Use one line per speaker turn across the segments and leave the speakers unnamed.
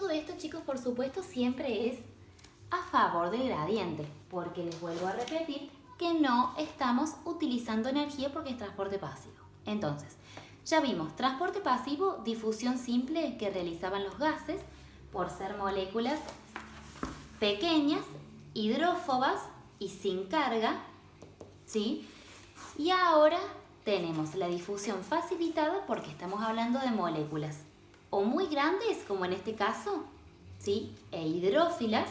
todo esto, chicos, por supuesto, siempre es a favor del gradiente, porque les vuelvo a repetir que no estamos utilizando energía porque es transporte pasivo. Entonces, ya vimos, transporte pasivo, difusión simple que realizaban los gases por ser moléculas pequeñas, hidrófobas y sin carga, ¿sí? Y ahora tenemos la difusión facilitada porque estamos hablando de moléculas o muy grandes, como en este caso, ¿sí? E hidrófilas,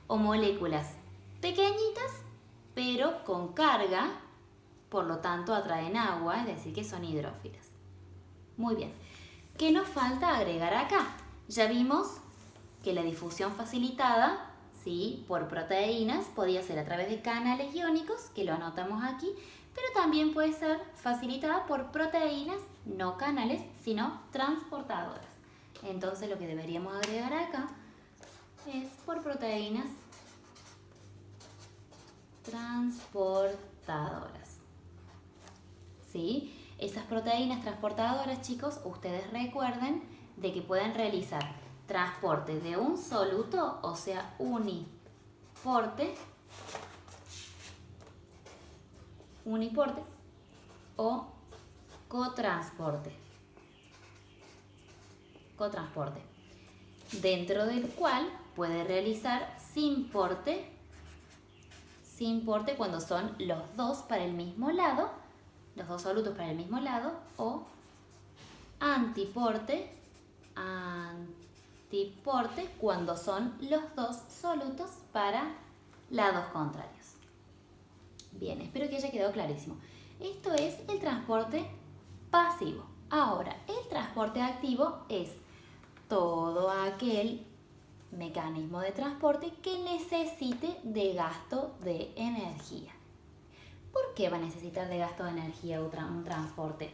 o moléculas pequeñitas, pero con carga, por lo tanto atraen agua, es decir, que son hidrófilas. Muy bien. ¿Qué nos falta agregar acá? Ya vimos que la difusión facilitada, ¿sí?, por proteínas podía ser a través de canales iónicos, que lo anotamos aquí, pero también puede ser facilitada por proteínas, no canales, sino transportadoras. Entonces lo que deberíamos agregar acá es por proteínas transportadoras. ¿Sí? Esas proteínas transportadoras, chicos, ustedes recuerden de que pueden realizar transporte de un soluto, o sea, uniporte, o cotransporte, dentro del cual puede realizar sinporte cuando son los dos para el mismo lado, los dos solutos para el mismo lado, o antiporte cuando son los dos solutos para lados contrarios. Bien, espero que haya quedado clarísimo. Esto es el transporte pasivo. Ahora, el transporte activo es todo aquel mecanismo de transporte que necesite de gasto de energía. ¿Por qué va a necesitar de gasto de energía un transporte?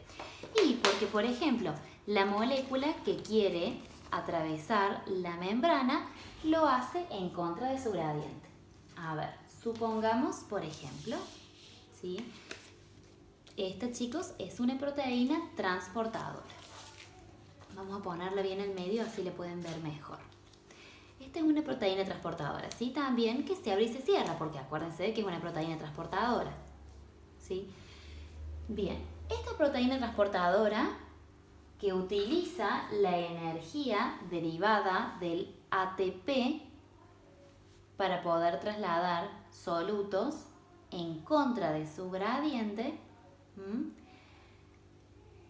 Y porque, por ejemplo, la molécula que quiere atravesar la membrana lo hace en contra de su gradiente. A ver, supongamos, por ejemplo, ¿sí?, esta, chicos, es una proteína transportadora. Vamos a ponerla bien en medio, así le pueden ver mejor. Esta es una proteína transportadora, ¿sí? También que se abre y se cierra, porque acuérdense que es una proteína transportadora, ¿sí? Bien, esta proteína transportadora que utiliza la energía derivada del ATP para poder trasladar solutos en contra de su gradiente,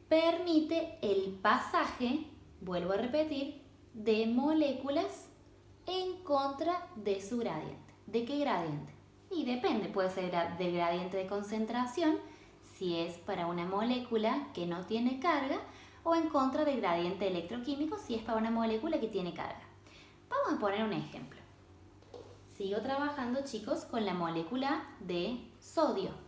permite el pasaje, vuelvo a repetir, de moléculas en contra de su gradiente. ¿De qué gradiente? Y depende, puede ser del gradiente de concentración, si es para una molécula que no tiene carga, o en contra del gradiente electroquímico, si es para una molécula que tiene carga. Vamos a poner un ejemplo. Sigo trabajando, chicos, con la molécula de sodio.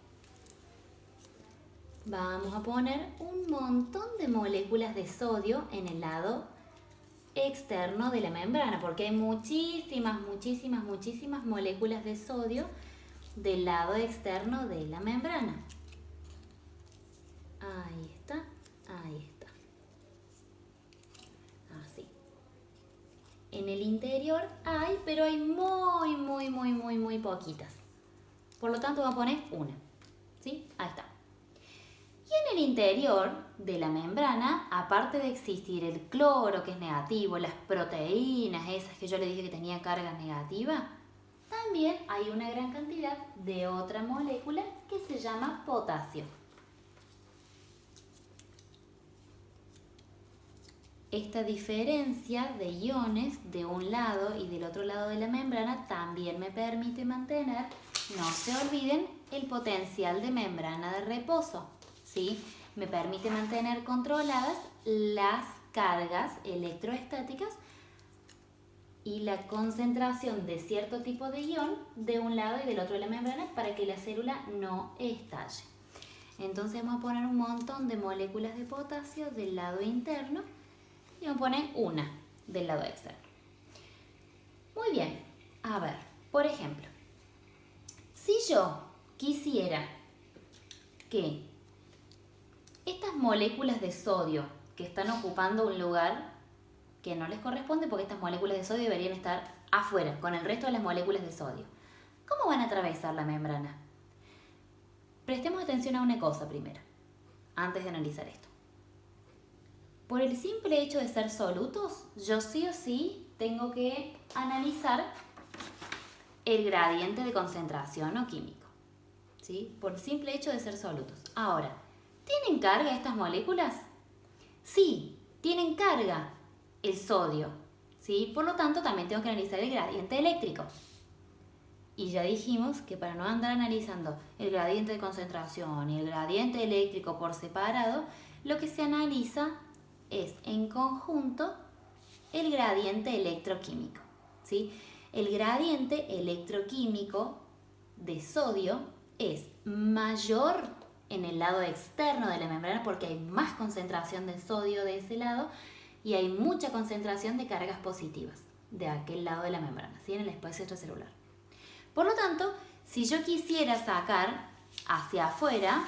Vamos a poner un montón de moléculas de sodio en el lado externo de la membrana, porque hay muchísimas moléculas de sodio del lado externo de la membrana. Ahí está. Así. En el interior hay, pero hay muy poquitas. Por lo tanto, vamos a poner una. ¿Sí? Ahí está. Y en el interior de la membrana, aparte de existir el cloro, que es negativo, las proteínas esas que yo le dije que tenía carga negativa, también hay una gran cantidad de otra molécula que se llama potasio. Esta diferencia de iones de un lado y del otro lado de la membrana también me permite mantener, no se olviden, el potencial de membrana de reposo, ¿sí? Me permite mantener controladas las cargas electroestáticas y la concentración de cierto tipo de ion de un lado y del otro de la membrana para que la célula no estalle. Entonces vamos a poner un montón de moléculas de potasio del lado interno y vamos a poner una del lado externo. Muy bien, a ver, por ejemplo, si yo quisiera que estas moléculas de sodio que están ocupando un lugar que no les corresponde porque estas moléculas de sodio deberían estar afuera, con el resto de las moléculas de sodio. ¿Cómo van a atravesar la membrana? Prestemos atención a una cosa primero, antes de analizar esto. Por el simple hecho de ser solutos, yo sí o sí tengo que analizar el gradiente de concentración o químico, ¿sí? Por el simple hecho de ser solutos. Ahora, ¿tienen carga estas moléculas? Sí, tienen carga el sodio, ¿sí? Por lo tanto, también tengo que analizar el gradiente eléctrico. Y ya dijimos que para no andar analizando el gradiente de concentración y el gradiente eléctrico por separado, lo que se analiza es en conjunto el gradiente electroquímico, ¿sí? El gradiente electroquímico de sodio es mayor en el lado externo de la membrana porque hay más concentración de sodio de ese lado y hay mucha concentración de cargas positivas de aquel lado de la membrana, ¿sí? En el espacio extracelular. Por lo tanto, si yo quisiera sacar hacia afuera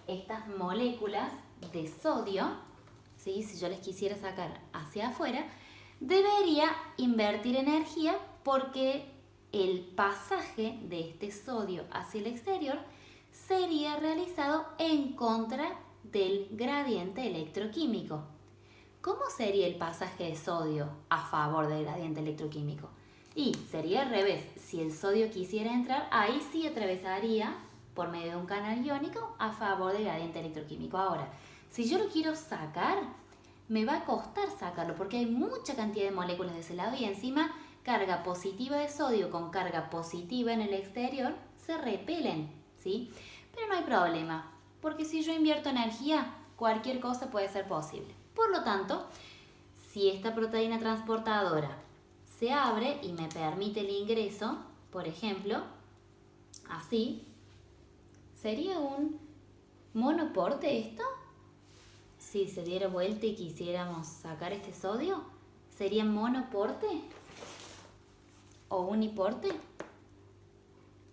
estas moléculas de sodio, ¿sí? Si yo les quisiera sacar hacia afuera, debería invertir energía porque el pasaje de este sodio hacia el exterior sería realizado en contra del gradiente electroquímico. ¿Cómo sería el pasaje de sodio a favor del gradiente electroquímico? Y sería al revés, si el sodio quisiera entrar, ahí sí atravesaría por medio de un canal iónico a favor del gradiente electroquímico. Ahora, si yo lo quiero sacar, me va a costar sacarlo porque hay mucha cantidad de moléculas de ese lado y encima carga positiva de sodio con carga positiva en el exterior se repelen, ¿sí? Pero no hay problema, porque si yo invierto energía, cualquier cosa puede ser posible. Por lo tanto, si esta proteína transportadora se abre y me permite el ingreso, por ejemplo, así, ¿sería un monoporte esto? Si se diera vuelta y quisiéramos sacar este sodio, ¿sería monoporte o uniporte?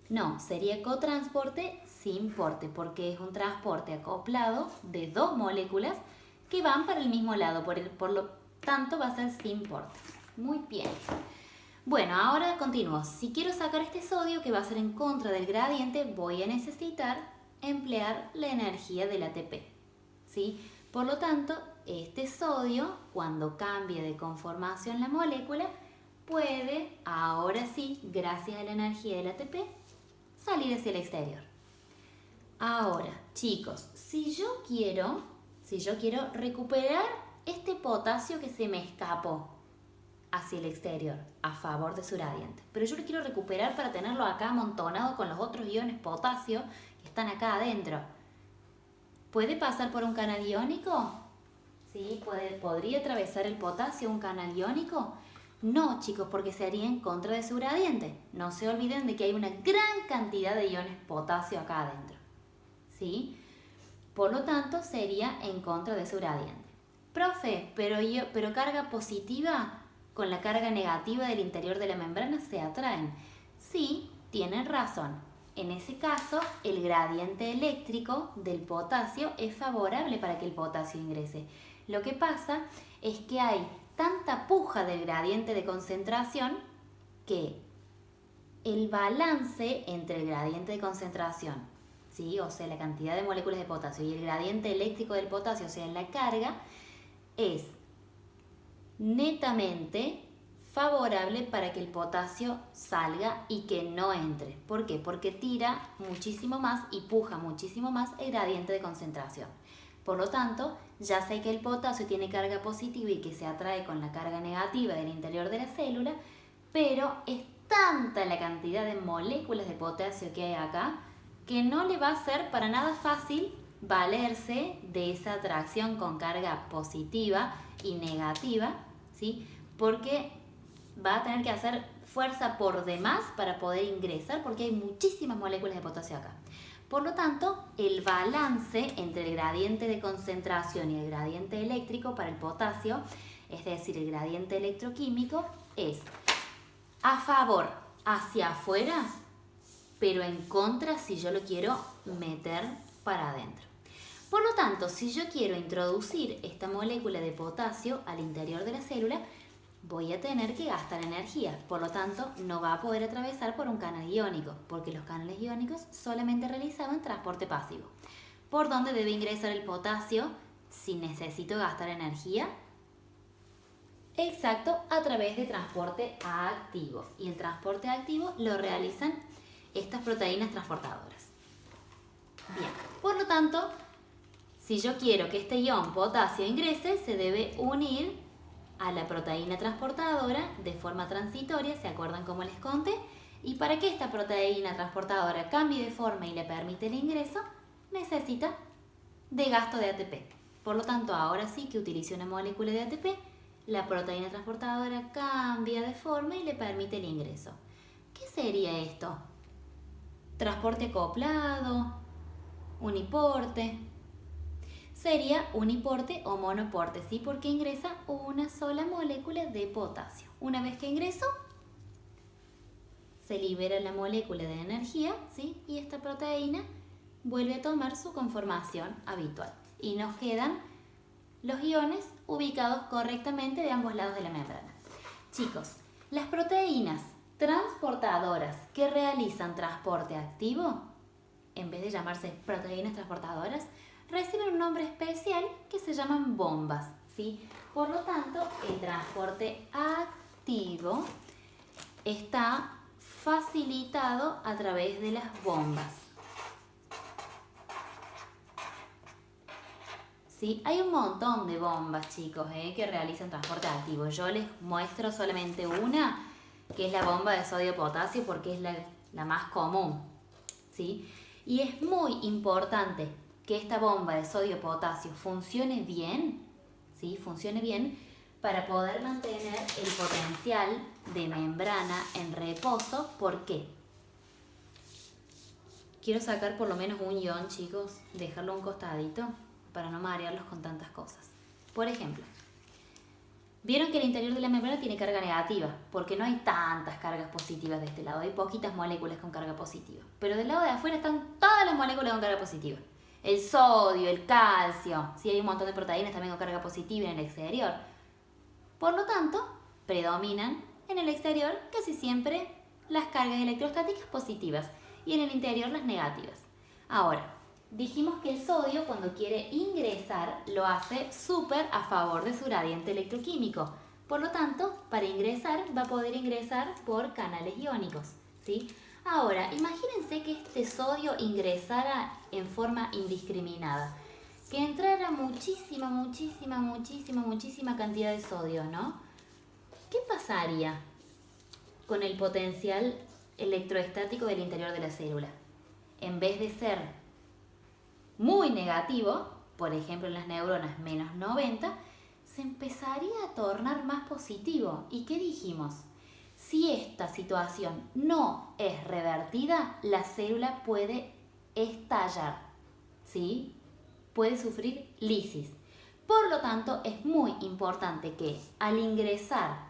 No, sería cotransporte sin porte, porque es un transporte acoplado de dos moléculas que van para el mismo lado, por lo tanto va a ser sin porte. Muy bien. Bueno, ahora continúo. Si quiero sacar este sodio, que va a ser en contra del gradiente, voy a necesitar emplear la energía del ATP, ¿sí? Por lo tanto, este sodio, cuando cambie de conformación la molécula, puede, ahora sí, gracias a la energía del ATP, salir hacia el exterior. Ahora, chicos, si yo quiero recuperar este potasio que se me escapó hacia el exterior a favor de su gradiente, pero yo lo quiero recuperar para tenerlo acá amontonado con los otros iones potasio que están acá adentro. ¿Puede pasar por un canal iónico? ¿Sí? ¿Podría atravesar el potasio un canal iónico? No, chicos, porque se haría en contra de su gradiente. No se olviden de que hay una gran cantidad de iones potasio acá adentro, ¿sí? Por lo tanto, sería en contra de su gradiente. Profe, pero carga positiva con la carga negativa del interior de la membrana se atraen. Sí, tienen razón. En ese caso, el gradiente eléctrico del potasio es favorable para que el potasio ingrese. Lo que pasa es que hay tanta puja del gradiente de concentración que el balance entre el gradiente de concentración, ¿sí? O sea, la cantidad de moléculas de potasio y el gradiente eléctrico del potasio, o sea, la carga, es netamente favorable para que el potasio salga y que no entre. ¿Por qué? Porque tira muchísimo más y puja muchísimo más el gradiente de concentración. Por lo tanto, ya sé que el potasio tiene carga positiva y que se atrae con la carga negativa del interior de la célula, pero es tanta la cantidad de moléculas de potasio que hay acá que no le va a ser para nada fácil valerse de esa atracción con carga positiva y negativa, ¿sí? Porque va a tener que hacer fuerza por demás para poder ingresar porque hay muchísimas moléculas de potasio acá. Por lo tanto, el balance entre el gradiente de concentración y el gradiente eléctrico para el potasio, es decir, el gradiente electroquímico, es a favor hacia afuera, pero en contra si yo lo quiero meter para adentro. Por lo tanto, si yo quiero introducir esta molécula de potasio al interior de la célula, voy a tener que gastar energía. Por lo tanto, no va a poder atravesar por un canal iónico, porque los canales iónicos solamente realizaban transporte pasivo. ¿Por dónde debe ingresar el potasio si necesito gastar energía? Exacto, a través de transporte activo. Y el transporte activo lo realizan estas proteínas transportadoras. Bien, por lo tanto, si yo quiero que este ion potasio ingrese, se debe unir a la proteína transportadora de forma transitoria, ¿se acuerdan cómo les conté? Y para que esta proteína transportadora cambie de forma y le permite el ingreso, necesita de gasto de ATP. Por lo tanto, ahora sí que utilice una molécula de ATP, la proteína transportadora cambia de forma y le permite el ingreso. ¿Qué sería esto? ¿Transporte acoplado? ¿Uniporte? Sería uniporte o monoporte, ¿sí? Porque ingresa una sola molécula de potasio. Una vez que ingresó, se libera la molécula de energía, ¿sí? Y esta proteína vuelve a tomar su conformación habitual. Y nos quedan los iones ubicados correctamente de ambos lados de la membrana. Chicos, las proteínas transportadoras que realizan transporte activo, en vez de llamarse proteínas transportadoras, reciben un nombre especial que se llaman bombas, ¿sí? Por lo tanto, el transporte activo está facilitado a través de las bombas. ¿Sí? Hay un montón de bombas, chicos, que realizan transporte activo. Yo les muestro solamente una, que es la bomba de sodio-potasio, porque es la más común, ¿sí? Y es muy importante que esta bomba de sodio-potasio funcione bien, ¿sí? Funcione bien para poder mantener el potencial de membrana en reposo. ¿Por qué? Quiero sacar por lo menos un ion, chicos, dejarlo a un costadito para no marearlos con tantas cosas. Por ejemplo, vieron que el interior de la membrana tiene carga negativa, porque no hay tantas cargas positivas de este lado, hay poquitas moléculas con carga positiva. Pero del lado de afuera están todas las moléculas con carga positiva. El sodio, el calcio, sí, hay un montón de proteínas también con carga positiva en el exterior. Por lo tanto, predominan en el exterior casi siempre las cargas electrostáticas positivas y en el interior las negativas. Ahora, dijimos que el sodio cuando quiere ingresar lo hace súper a favor de su gradiente electroquímico. Por lo tanto, para ingresar va a poder ingresar por canales iónicos, ¿sí? Ahora, imagínense que este sodio ingresara en forma indiscriminada. Que entrara muchísima cantidad de sodio, ¿no? ¿Qué pasaría con el potencial electroestático del interior de la célula? En vez de ser muy negativo, por ejemplo en las neuronas menos 90, se empezaría a tornar más positivo. ¿Y qué dijimos? Si esta situación no es revertida, la célula puede estallar, ¿sí? Puede sufrir lisis. Por lo tanto, es muy importante que al ingresar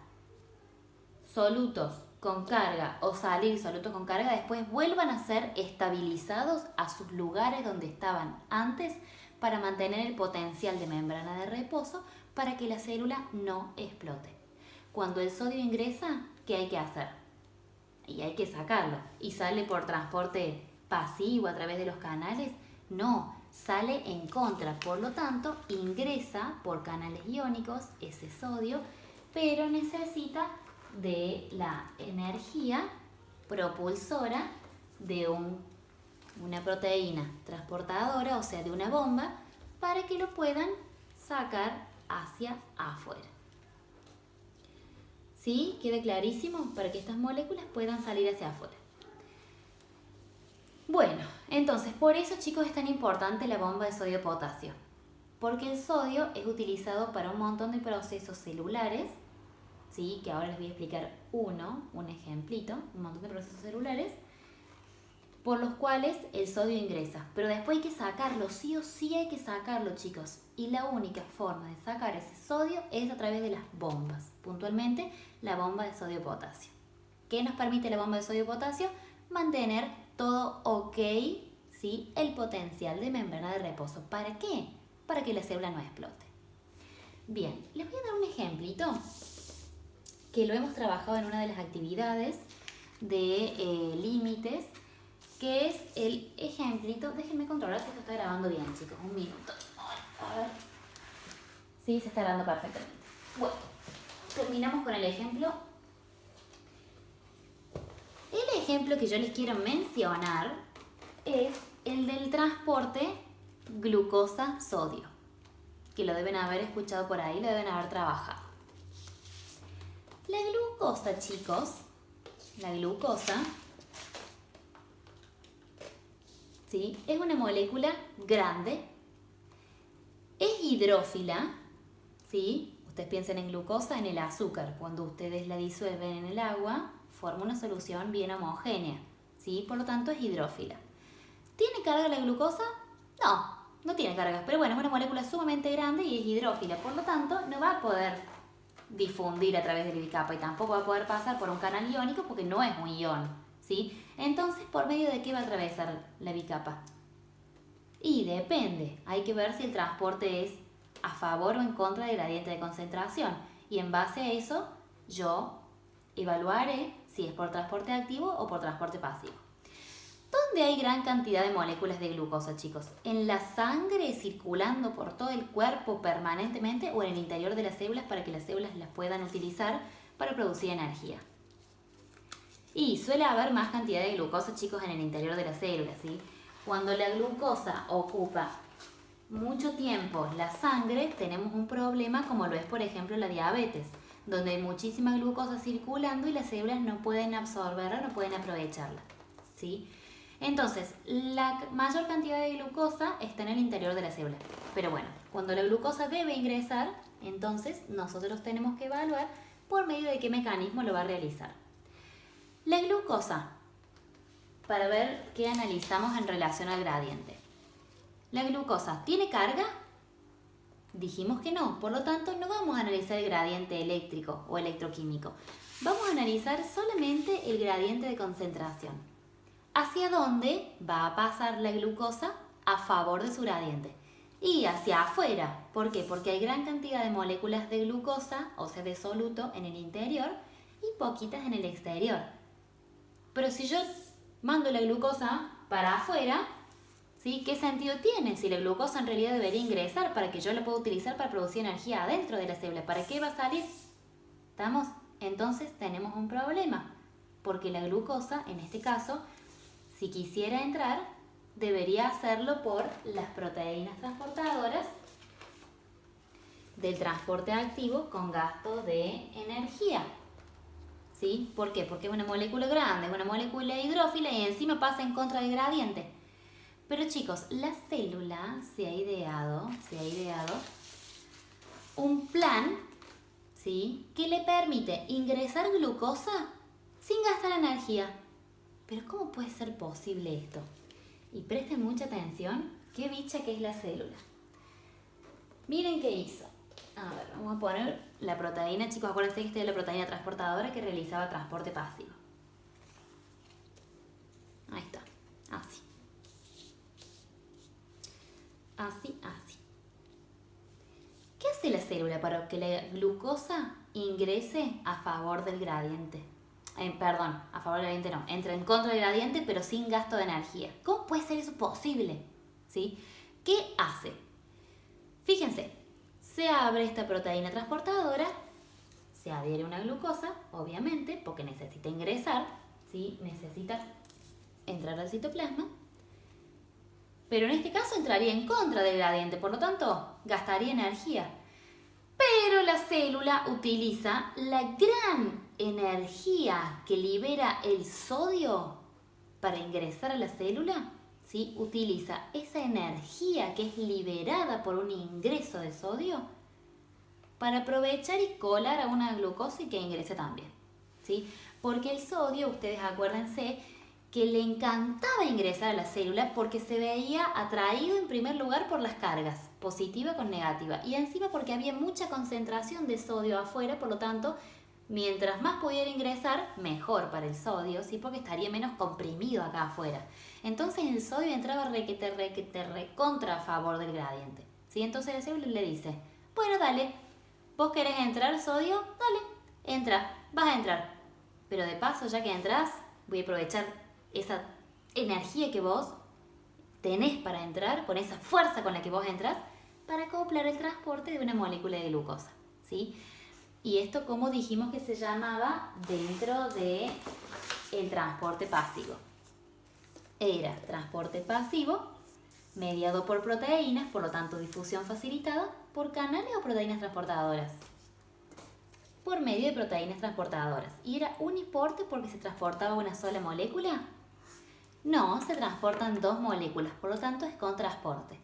solutos con carga o salir solutos con carga, después vuelvan a ser estabilizados a sus lugares donde estaban antes para mantener el potencial de membrana de reposo para que la célula no explote. Cuando el sodio ingresa, ¿qué hay que hacer? Y hay que sacarlo. ¿Y sale por transporte pasivo a través de los canales? No, sale en contra. Por lo tanto, ingresa por canales iónicos ese sodio, pero necesita de la energía propulsora de una proteína transportadora, o sea, de una bomba, para que lo puedan sacar hacia afuera. ¿Sí? ¿Quede clarísimo? Para que estas moléculas puedan salir hacia afuera. Bueno, entonces, por eso, chicos, es tan importante la bomba de sodio-potasio. Porque el sodio es utilizado para un montón de procesos celulares, ¿sí? Que ahora les voy a explicar un ejemplito, un montón de procesos celulares, por los cuales el sodio ingresa. Pero después hay que sacarlo, sí o sí hay que sacarlo, chicos. Y la única forma de sacar ese sodio es a través de las bombas. Puntualmente, la bomba de sodio-potasio. ¿Qué nos permite la bomba de sodio-potasio? Mantener todo ok, ¿sí? El potencial de membrana de reposo. ¿Para qué? Para que la célula no explote. Bien, les voy a dar un ejemplito que lo hemos trabajado en una de las actividades de límites, que es el ejemplito. Déjenme controlar si esto está grabando bien, chicos. Un minuto. A ver. Sí, se está grabando perfectamente. Bueno, terminamos con el ejemplo. El ejemplo que yo les quiero mencionar es el del transporte glucosa-sodio, que lo deben haber escuchado por ahí, lo deben haber trabajado. La glucosa, chicos, la glucosa, ¿sí? Es una molécula grande, es hidrófila, ¿sí? Ustedes piensen en glucosa, en el azúcar. Cuando ustedes la disuelven en el agua, forma una solución bien homogénea, ¿sí? Por lo tanto, es hidrófila. ¿Tiene carga la glucosa? No, no tiene carga, pero bueno, es una molécula sumamente grande y es hidrófila, por lo tanto, no va a poder difundir a través del bicapa y tampoco va a poder pasar por un canal iónico porque no es un ion, ¿sí? Entonces, ¿por medio de qué va a atravesar la bicapa? Y depende, hay que ver si el transporte es a favor o en contra del gradiente de concentración. Y en base a eso, yo evaluaré si es por transporte activo o por transporte pasivo. ¿Dónde hay gran cantidad de moléculas de glucosa, chicos? ¿En la sangre circulando por todo el cuerpo permanentemente o en el interior de las células para que las células las puedan utilizar para producir energía? Y suele haber más cantidad de glucosa, chicos, en el interior de las células, ¿sí? Cuando la glucosa ocupa mucho tiempo la sangre, tenemos un problema como lo es, por ejemplo, la diabetes, donde hay muchísima glucosa circulando y las células no pueden absorberla, no pueden aprovecharla, ¿sí? Entonces, la mayor cantidad de glucosa está en el interior de la célula. Pero bueno, cuando la glucosa debe ingresar, entonces nosotros tenemos que evaluar por medio de qué mecanismo lo va a realizar. La glucosa, para ver qué analizamos en relación al gradiente. ¿La glucosa tiene carga? Dijimos que no, por lo tanto no vamos a analizar el gradiente eléctrico o electroquímico. Vamos a analizar solamente el gradiente de concentración. ¿Hacia dónde va a pasar la glucosa a favor de su gradiente? Y hacia afuera. ¿Por qué? Porque hay gran cantidad de moléculas de glucosa, o sea, de soluto, en el interior y poquitas en el exterior. Pero si yo mando la glucosa para afuera, ¿sí? ¿Qué sentido tiene? Si la glucosa en realidad debería ingresar para que yo la pueda utilizar para producir energía adentro de la célula. ¿Para qué va a salir? ¿Estamos? Entonces tenemos un problema. Porque la glucosa, en este caso, si quisiera entrar, debería hacerlo por las proteínas transportadoras del transporte activo con gasto de energía. ¿Sí? ¿Por qué? Porque es una molécula grande, es una molécula hidrófila y encima pasa en contra del gradiente. Pero chicos, la célula se ha ideado un plan, ¿sí? Que le permite ingresar glucosa sin gastar energía. Pero ¿cómo puede ser posible esto? Y presten mucha atención, qué bicha que es la célula. Miren qué hizo. A ver, vamos a poner la proteína, chicos, acuérdense que esta es la proteína transportadora que realizaba transporte pasivo. Ahí está, así. Así. ¿Qué hace la célula para que la glucosa ingrese a favor del gradiente? A favor del gradiente no, entra en contra del gradiente pero sin gasto de energía. ¿Cómo puede ser eso posible? ¿Sí? ¿Qué hace? Fíjense, se abre esta proteína transportadora, se adhiere una glucosa, obviamente, porque necesita ingresar, ¿sí? Necesita entrar al citoplasma, pero en este caso entraría en contra del gradiente, por lo tanto, gastaría energía. Pero la célula utiliza la gran energía que libera el sodio para ingresar a la célula, ¿sí? Utiliza esa energía que es liberada por un ingreso de sodio para aprovechar y colar a una glucosa y que ingrese también, ¿sí? Porque el sodio, ustedes acuérdense, que le encantaba ingresar a la célula porque se veía atraído en primer lugar por las cargas, positiva con negativa, y encima porque había mucha concentración de sodio afuera, por lo tanto, Mientras más pudiera ingresar, mejor para el sodio, ¿sí? Porque estaría menos comprimido acá afuera. Entonces el sodio entraba recontra a favor del gradiente, ¿sí? Entonces el célula le dice, bueno, dale, ¿vos querés entrar, sodio? Dale, entra, vas a entrar. Pero de paso, ya que entras, voy a aprovechar esa energía que vos tenés para entrar, con esa fuerza con la que vos entras, para acoplar el transporte de una molécula de glucosa, ¿sí? Y esto, como dijimos que se llamaba dentro de el transporte pasivo. Era transporte pasivo, mediado por proteínas, por lo tanto difusión facilitada por canales o proteínas transportadoras. Por medio de proteínas transportadoras. ¿Y era uniporte porque se transportaba una sola molécula? No, se transportan dos moléculas, por lo tanto es con transporte.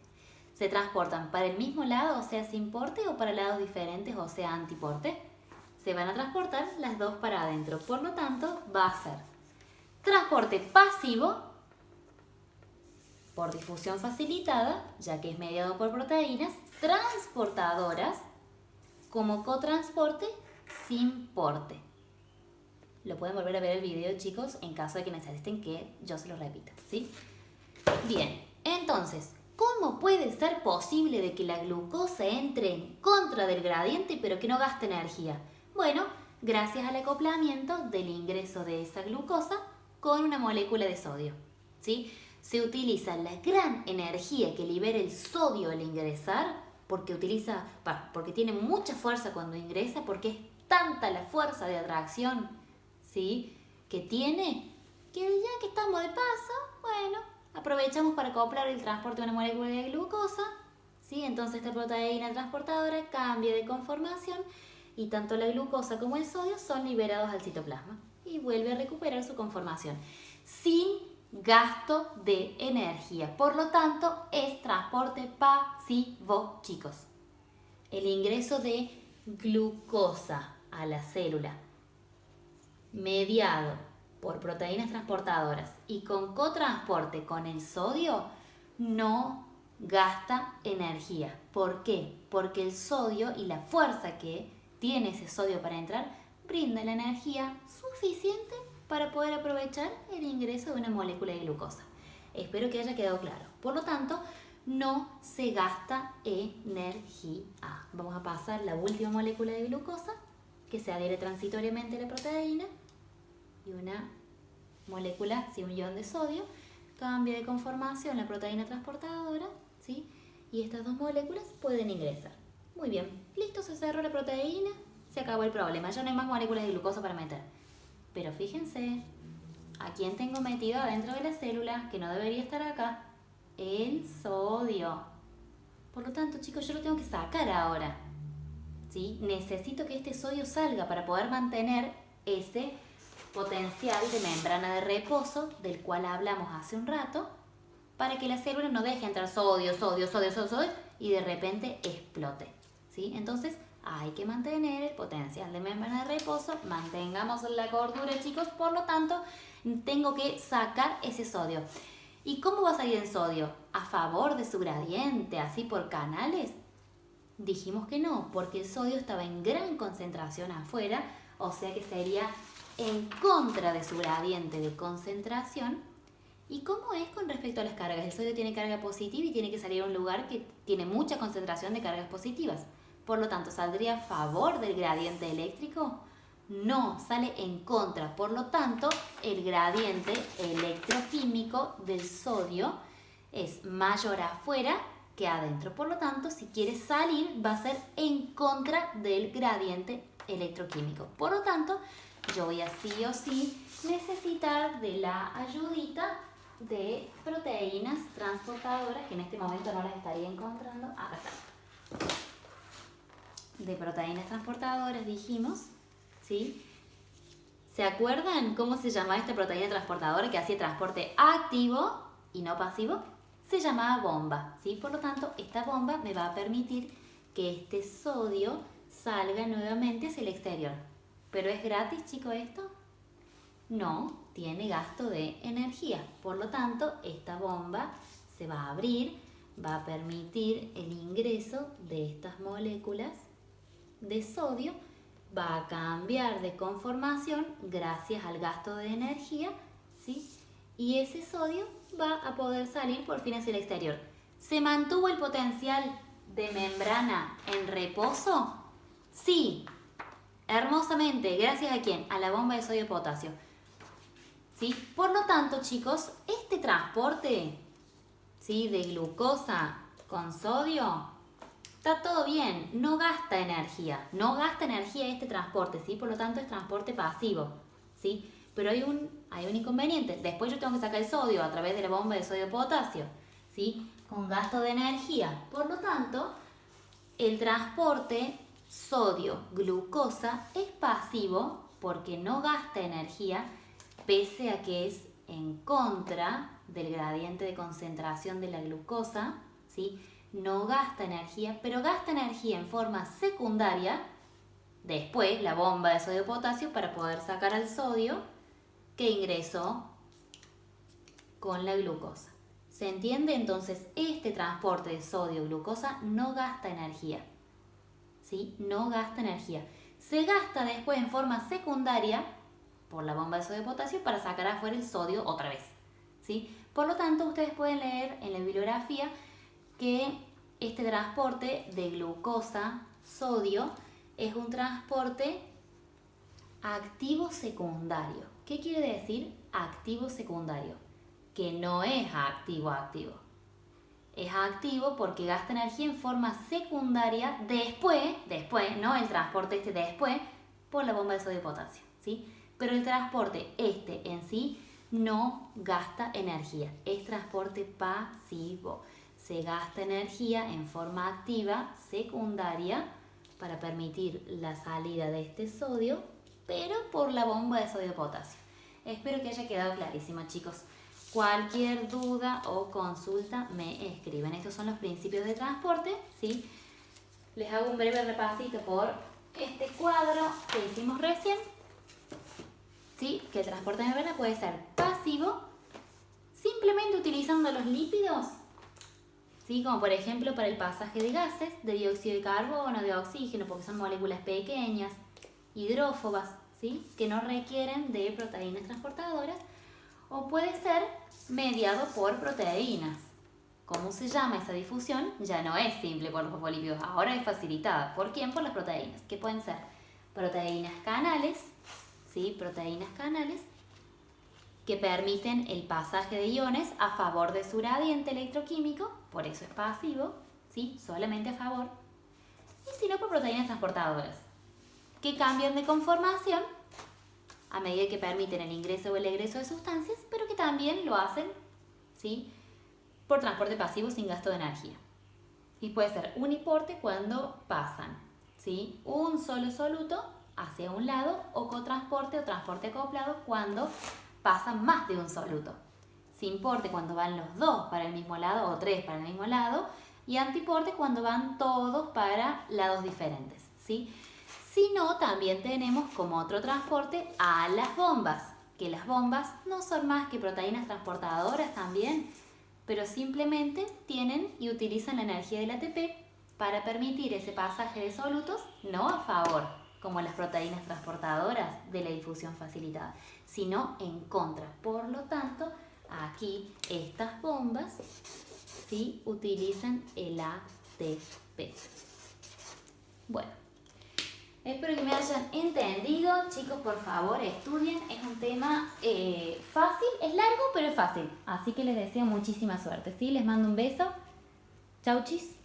Se transportan para el mismo lado, o sea, sin porte, o para lados diferentes, o sea, antiporte. Se van a transportar las dos para adentro, por lo tanto va a ser transporte pasivo por difusión facilitada, ya que es mediado por proteínas transportadoras, como cotransporte sin porte. Lo pueden volver a ver el video, chicos, en caso de que necesiten que yo se lo repita, ¿sí? Bien, entonces, ¿cómo puede ser posible de que la glucosa entre en contra del gradiente pero que no gaste energía? Bueno, gracias al acoplamiento del ingreso de esa glucosa con una molécula de sodio, ¿sí? Se utiliza la gran energía que libera el sodio al ingresar, porque tiene mucha fuerza cuando ingresa, porque es tanta la fuerza de atracción, ¿sí?, que tiene, que ya que estamos de paso, bueno, aprovechamos para acoplar el transporte de una molécula de glucosa, ¿sí? Entonces esta proteína transportadora cambia de conformación y tanto la glucosa como el sodio son liberados al citoplasma y vuelve a recuperar su conformación sin gasto de energía. Por lo tanto, es transporte pasivo, chicos. El ingreso de glucosa a la célula, mediado por proteínas transportadoras y con cotransporte con el sodio, no gasta energía. ¿Por qué? Porque el sodio y la fuerza que tiene ese sodio para entrar brinda la energía suficiente para poder aprovechar el ingreso de una molécula de glucosa. Espero que haya quedado claro. Por lo tanto, no se gasta energía. Vamos a pasar la última molécula de glucosa que se adhiere transitoriamente a la proteína y una molécula, un ion de sodio, cambia de conformación la proteína transportadora, ¿sí? Y estas dos moléculas pueden ingresar. Muy bien, listo, se cerró la proteína, se acabó el problema, ya no hay más moléculas de glucosa para meter. Pero fíjense, ¿a quién tengo metido adentro de la célula que no debería estar acá? El sodio. Por lo tanto, chicos, yo lo tengo que sacar ahora, ¿sí? Necesito que este sodio salga para poder mantener ese potencial de membrana de reposo del cual hablamos hace un rato, para que la célula no deje entrar sodio y de repente explote, ¿sí? Entonces hay que mantener el potencial de membrana de reposo, mantengamos la cordura, chicos, por lo tanto tengo que sacar ese sodio. ¿Y cómo va a salir el sodio? ¿A favor de su gradiente, así por canales? Dijimos que no, porque el sodio estaba en gran concentración afuera, o sea que sería en contra de su gradiente de concentración. ¿Y cómo es con respecto a las cargas? El sodio tiene carga positiva y tiene que salir a un lugar que tiene mucha concentración de cargas positivas. Por lo tanto, ¿saldría a favor del gradiente eléctrico? No, sale en contra. Por lo tanto, el gradiente electroquímico del sodio es mayor afuera que adentro. Por lo tanto, si quiere salir, va a ser en contra del gradiente electroquímico. Por lo tanto, yo voy a sí o sí necesitar de la ayudita de proteínas transportadoras, que en este momento no las estaría encontrando. Acá está. De proteínas transportadoras dijimos, ¿sí? ¿Se acuerdan cómo se llamaba esta proteína transportadora que hacía transporte activo y no pasivo? Se llamaba bomba, ¿sí? Por lo tanto, esta bomba me va a permitir que este sodio salga nuevamente hacia el exterior. ¿Pero es gratis, chicos, esto? No, tiene gasto de energía. Por lo tanto, esta bomba se va a abrir, va a permitir el ingreso de estas moléculas de sodio va a cambiar de conformación gracias al gasto de energía, ¿sí? Y ese sodio va a poder salir por fin hacia el exterior. ¿Se mantuvo el potencial de membrana en reposo? Sí, hermosamente. ¿Gracias a quién? A la bomba de sodio potasio. ¿Sí? Por lo tanto, chicos, este transporte, ¿sí?, de glucosa con sodio está todo bien, no gasta energía. No gasta energía este transporte, ¿sí? Por lo tanto, es transporte pasivo, ¿sí? Pero hay un inconveniente. Después yo tengo que sacar el sodio a través de la bomba de sodio potasio, ¿sí?, con gasto de energía. Por lo tanto, el transporte sodio-glucosa es pasivo porque no gasta energía, pese a que es en contra del gradiente de concentración de la glucosa, ¿sí? No gasta energía, pero gasta energía en forma secundaria, después la bomba de sodio potasio, para poder sacar al sodio que ingresó con la glucosa. ¿Se entiende? Entonces, este transporte de sodio-glucosa no gasta energía, ¿sí? No gasta energía. Se gasta después en forma secundaria por la bomba de sodio potasio para sacar afuera el sodio otra vez, ¿sí? Por lo tanto, ustedes pueden leer en la bibliografía que este transporte de glucosa-sodio es un transporte activo secundario. ¿Qué quiere decir activo secundario? Que no es activo-activo. Es activo porque gasta energía en forma secundaria después, no el transporte después, por la bomba de sodio potasio, ¿sí? Pero el transporte en sí no gasta energía, es transporte pasivo. Se gasta energía en forma activa secundaria para permitir la salida de este sodio, pero por la bomba de sodio potasio. Espero que haya quedado clarísimo, chicos. Cualquier duda o consulta me escriben. Estos son los principios de transporte, ¿sí? Les hago un breve repasito por este cuadro que hicimos recién, ¿sí? Que el transporte de membrana puede ser pasivo, simplemente utilizando los lípidos, ¿sí? Como por ejemplo para el pasaje de gases, de dióxido de carbono, de oxígeno, porque son moléculas pequeñas, hidrófobas, ¿sí?, que no requieren de proteínas transportadoras. O puede ser mediado por proteínas. ¿Cómo se llama esa difusión? Ya no es simple por los fosfolípidos, ahora es facilitada. ¿Por quién? Por las proteínas, que pueden ser proteínas canales, ¿sí? Proteínas canales que permiten el pasaje de iones a favor de su gradiente electroquímico, por eso es pasivo, ¿sí?, solamente a favor. Y si no, por proteínas transportadoras, que cambian de conformación a medida que permiten el ingreso o el egreso de sustancias, pero que también lo hacen, ¿sí?, por transporte pasivo sin gasto de energía. Y puede ser uniporte cuando pasan, ¿sí?, un solo soluto hacia un lado, o cotransporte o transporte acoplado cuando pasan más de un soluto. Sinporte cuando van los dos para el mismo lado o tres para el mismo lado, y antiporte cuando van todos para lados diferentes, ¿sí? Si no, también tenemos como otro transporte a las bombas, que las bombas no son más que proteínas transportadoras también, pero simplemente tienen y utilizan la energía del ATP para permitir ese pasaje de solutos, no a favor, como las proteínas transportadoras de la difusión facilitada, sino en contra. Por lo tanto, aquí estas bombas sí utilizan el ATP. Bueno. Espero que me hayan entendido. Chicos, por favor, estudien. Es un tema fácil, es largo, pero es fácil. Así que les deseo muchísima suerte, ¿sí? Les mando un beso. Chau, chis.